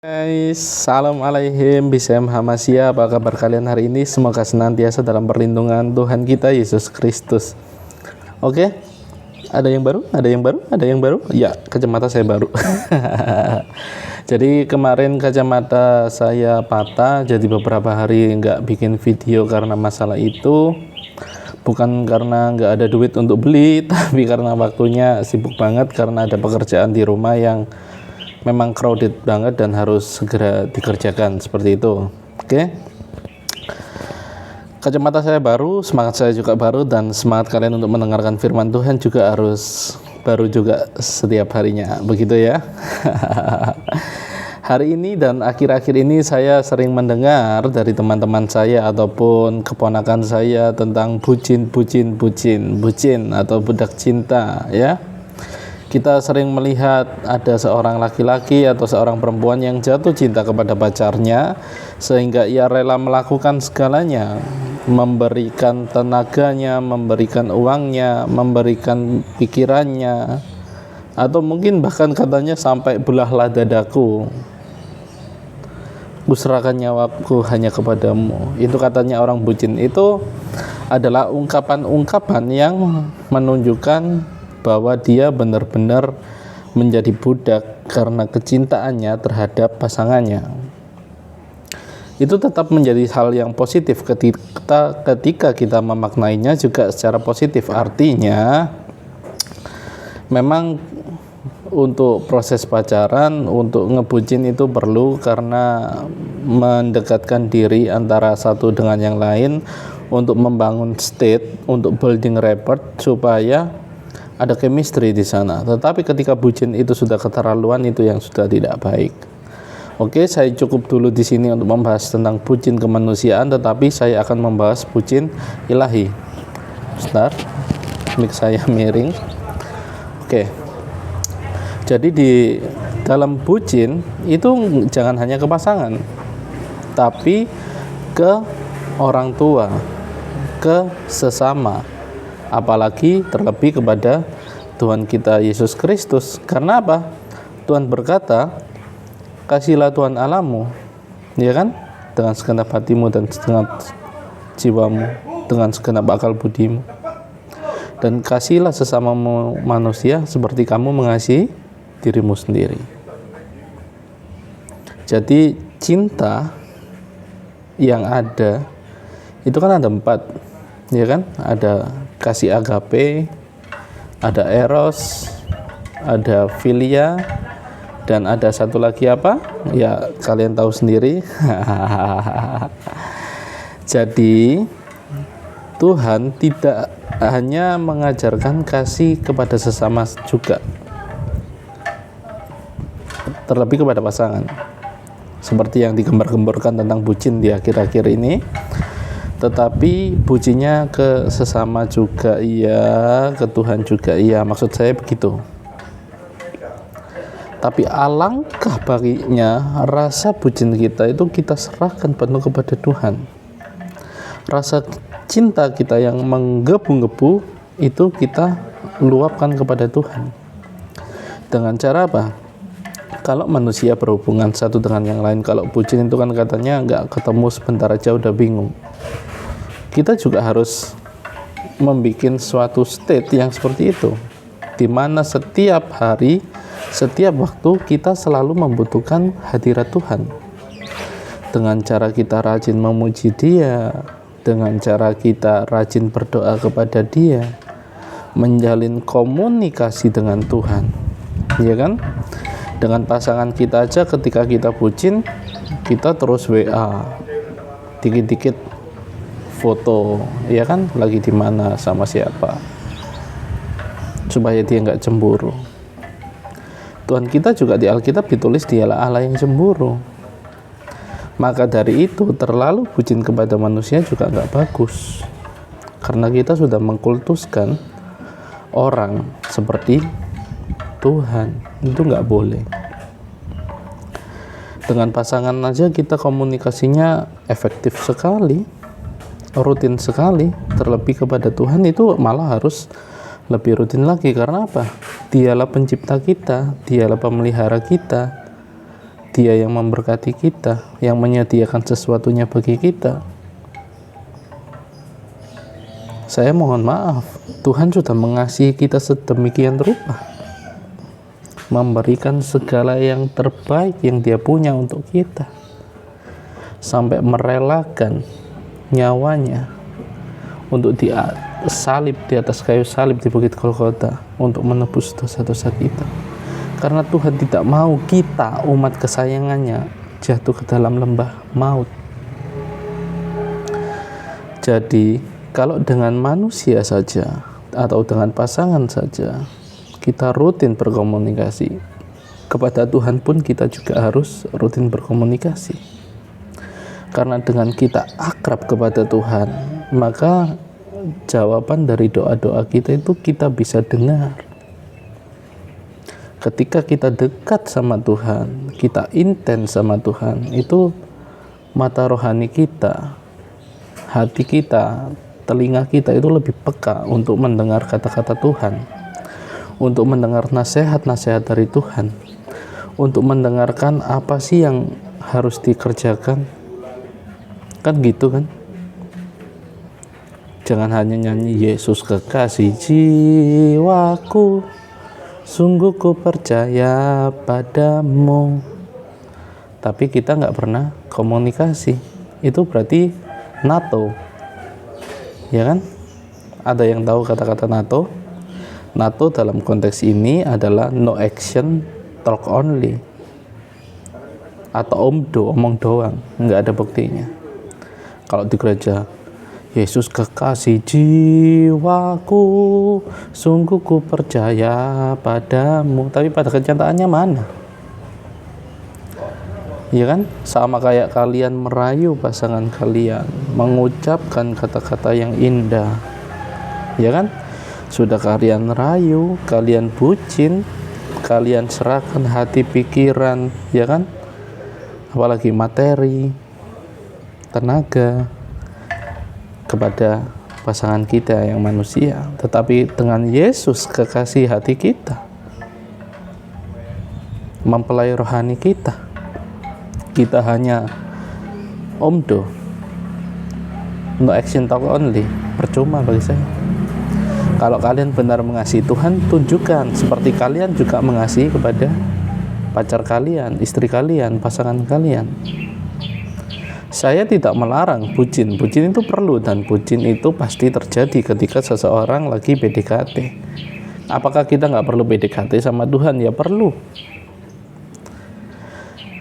Guys, salam alaihim, bisem hamasia. Apa kabar kalian hari ini? Semoga senantiasa dalam perlindungan Tuhan kita Yesus Kristus. Oke, ada yang baru? Ada yang baru? Ya, kacamata saya baru. Jadi kemarin kacamata saya patah, jadi beberapa hari nggak bikin video karena masalah itu. Bukan karena nggak ada duit untuk beli, tapi karena waktunya sibuk banget karena ada pekerjaan di rumah yang memang crowded banget dan harus segera dikerjakan seperti itu. Oke. Kacamata saya baru, semangat saya juga baru, dan semangat kalian untuk mendengarkan firman Tuhan juga harus baru juga setiap harinya. Begitu ya. Hari ini dan akhir-akhir ini saya sering mendengar dari teman-teman saya ataupun keponakan saya tentang bucin atau budak cinta ya. Kita sering melihat ada seorang laki-laki atau seorang perempuan yang jatuh cinta kepada pacarnya sehingga ia rela melakukan segalanya, memberikan tenaganya, memberikan uangnya, memberikan pikirannya, atau mungkin bahkan katanya sampai belahlah dadaku, kuserahkan nyawaku hanya kepadamu. Itu katanya orang bucin. Itu adalah ungkapan-ungkapan yang menunjukkan bahwa dia benar-benar menjadi budak karena kecintaannya terhadap pasangannya. Itu tetap menjadi hal yang positif ketika kita memaknainya juga secara positif. Artinya memang untuk proses pacaran, untuk ngebucin itu perlu karena mendekatkan diri antara satu dengan yang lain, untuk membangun state, untuk building rapport supaya ada chemistry di sana. Tetapi ketika bucin itu sudah keterlaluan, itu yang sudah tidak baik. Oke, saya cukup dulu di sini untuk membahas tentang bucin kemanusiaan, tetapi saya akan membahas bucin ilahi. Bentar, mic saya miring. Oke. Jadi di dalam bucin itu jangan hanya ke pasangan, tapi ke orang tua, ke sesama, apalagi terlebih kepada Tuhan kita Yesus Kristus. Karena apa? Tuhan berkata, kasihlah Tuhan Allahmu, ya kan, dengan segenap hatimu dan segenap jiwamu, dengan segenap akal budimu, dan kasihlah sesamamu manusia seperti kamu mengasihi dirimu sendiri. Jadi cinta yang ada itu kan ada 4, ya kan? Ada kasih agape, ada eros, ada filia, dan ada satu lagi apa? Ya kalian tahu sendiri. Jadi Tuhan tidak hanya mengajarkan kasih kepada sesama juga, terlebih kepada pasangan, seperti yang digembar-gemborkan tentang bucin di akhir-akhir ini. Tetapi bucinnya ke sesama juga iya, ke Tuhan juga iya, maksud saya begitu. Tapi alangkah baiknya rasa bucin kita itu kita serahkan penuh kepada Tuhan. Rasa cinta kita yang menggebu-gebu itu kita luapkan kepada Tuhan. Dengan cara apa? Kalau manusia berhubungan satu dengan yang lain, kalau bucin itu kan katanya nggak ketemu sebentar aja udah bingung. Kita juga harus membuat suatu state yang seperti itu, di mana setiap hari, setiap waktu kita selalu membutuhkan hadirat Tuhan. Dengan cara kita rajin memuji Dia, dengan cara kita rajin berdoa kepada Dia, menjalin komunikasi dengan Tuhan, ya kan? Dengan pasangan kita aja ketika kita bucin, kita terus WA, dikit-dikit foto, ya kan, lagi di mana sama siapa, supaya dia nggak cemburu. Tuhan kita juga di Alkitab ditulis dialah Allah yang cemburu. Maka dari itu terlalu bucin kepada manusia juga nggak bagus, karena kita sudah mengkultuskan orang seperti Tuhan. Itu nggak boleh. Dengan pasangan aja kita komunikasinya efektif sekali, rutin sekali. Terlebih kepada Tuhan itu malah harus lebih rutin lagi. Karena apa? Dialah pencipta kita, Dialah pemelihara kita, Dia yang memberkati kita, yang menyediakan sesuatunya bagi kita. Saya mohon maaf, Tuhan sudah mengasihi kita sedemikian rupa, memberikan segala yang terbaik yang Dia punya untuk kita, sampai merelakan nyawanya untuk disalib di atas kayu salib di Bukit Golgota untuk menebus dosa-dosa kita. Karena Tuhan tidak mau kita, umat kesayangannya, jatuh ke dalam lembah maut. Jadi kalau dengan manusia saja atau dengan pasangan saja kita rutin berkomunikasi, kepada Tuhan pun kita juga harus rutin berkomunikasi. Karena dengan kita akrab kepada Tuhan, maka jawaban dari doa-doa kita itu kita bisa dengar. Ketika kita dekat sama Tuhan, kita intens sama Tuhan, itu mata rohani kita, hati kita, telinga kita itu lebih peka untuk mendengar kata-kata Tuhan, untuk mendengar nasihat-nasihat dari Tuhan, untuk mendengarkan apa sih yang harus dikerjakan. Kan gitu kan? Jangan hanya nyanyi Yesus kekasih jiwaku, sungguh ku percaya padamu, tapi kita nggak pernah komunikasi. Itu berarti NATO, ya kan? Ada yang tahu kata-kata NATO? NATO dalam konteks ini adalah no action, talk only, atau omdo, omong doang, nggak ada buktinya. Kalau di gereja, Yesus kekasih jiwaku, sungguh ku percaya padamu, tapi pada kenyataannya mana? Ya kan? Sama kayak kalian merayu pasangan kalian, mengucapkan kata-kata yang indah, ya kan? Sudah kalian rayu, kalian bucin, kalian serahkan hati pikiran, ya kan? Apalagi materi, tenaga kepada pasangan kita yang manusia. Tetapi dengan Yesus kekasih hati kita, mempelai rohani kita, kita hanya omdo, no action talk only, percuma bagi saya. Kalau kalian benar mengasihi Tuhan, tunjukkan seperti kalian juga mengasihi kepada pacar kalian, istri kalian, pasangan kalian. Saya tidak melarang bucin. Bucin itu perlu, dan bucin itu pasti terjadi ketika seseorang lagi PDKT. Apakah kita nggak perlu PDKT sama Tuhan? Ya perlu.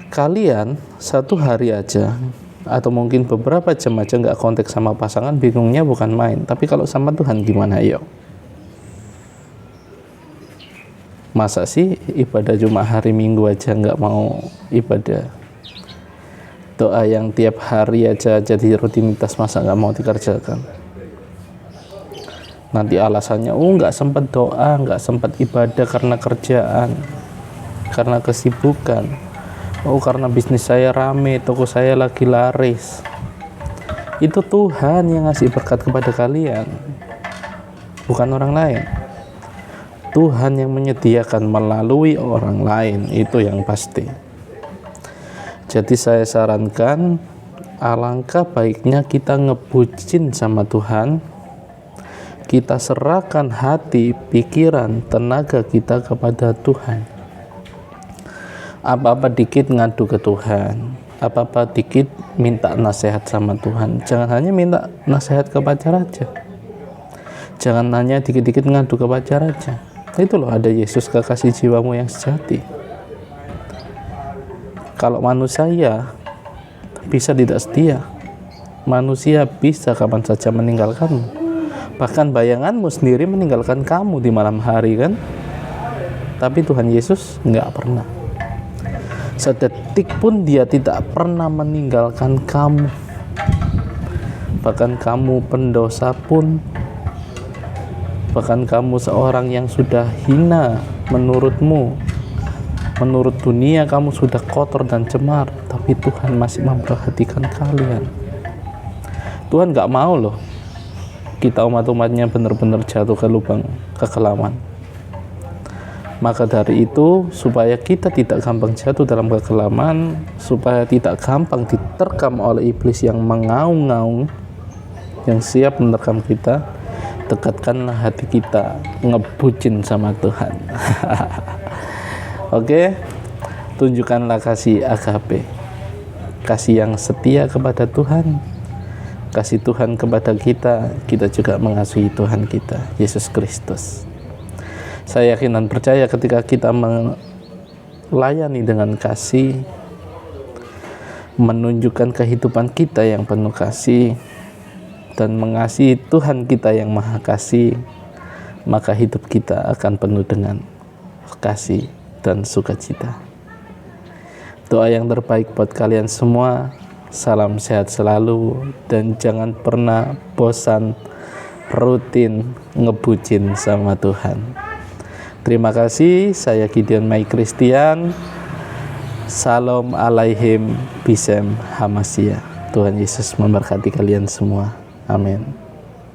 Kalian satu hari aja, atau mungkin beberapa jam aja nggak kontak sama pasangan, bingungnya bukan main. Tapi kalau sama Tuhan gimana? Yuk. Masa sih ibadah cuma hari Minggu aja nggak mau ibadah? Doa yang tiap hari aja jadi rutinitas, masa nggak mau dikerjakan? Nanti alasannya, nggak sempat doa, nggak sempat ibadah karena kerjaan, karena kesibukan, karena bisnis saya rame, toko saya lagi laris. Itu Tuhan yang ngasih berkat kepada kalian, bukan orang lain. Tuhan yang menyediakan melalui orang lain, itu yang pasti. Jadi saya sarankan, alangkah baiknya kita ngebucin sama Tuhan, kita serahkan hati, pikiran, tenaga kita kepada Tuhan. Apa-apa dikit ngadu ke Tuhan, apa-apa dikit minta nasihat sama Tuhan. Jangan hanya minta nasihat ke pacar aja, jangan hanya dikit-dikit ngadu ke pacar aja. Itu loh, ada Yesus kekasih jiwamu yang sejati. Kalau manusia bisa tidak setia, manusia bisa kapan saja meninggalkanmu. Bahkan bayanganmu sendiri meninggalkan kamu di malam hari kan? Tapi Tuhan Yesus nggak pernah. Sedetik pun Dia tidak pernah meninggalkan kamu. Bahkan kamu pendosa pun, bahkan kamu seorang yang sudah hina menurutmu, menurut dunia kamu sudah kotor dan cemar, tapi Tuhan masih memperhatikan kalian. Tuhan gak mau loh kita umat-umatnya benar-benar jatuh ke lubang kekelaman. Maka dari itu, supaya kita tidak gampang jatuh dalam kekelaman, supaya tidak gampang diterkam oleh iblis yang mengaung-ngaung, yang siap menerkam kita, dekatkanlah hati kita, ngebucin sama Tuhan. Oke, tunjukkanlah kasih agape, kasih yang setia kepada Tuhan, kasih Tuhan kepada kita, kita juga mengasihi Tuhan kita, Yesus Kristus. Saya yakin dan percaya ketika kita melayani dengan kasih, menunjukkan kehidupan kita yang penuh kasih, dan mengasihi Tuhan kita yang maha kasih, maka hidup kita akan penuh dengan kasih dan sukacita. Doa yang terbaik buat kalian semua. Salam sehat selalu dan jangan pernah bosan rutin ngebucin sama Tuhan. Terima kasih, saya Gideon Mai Christian. Salam alaihim bisem hamasya. Tuhan Yesus memberkati kalian semua. Amin.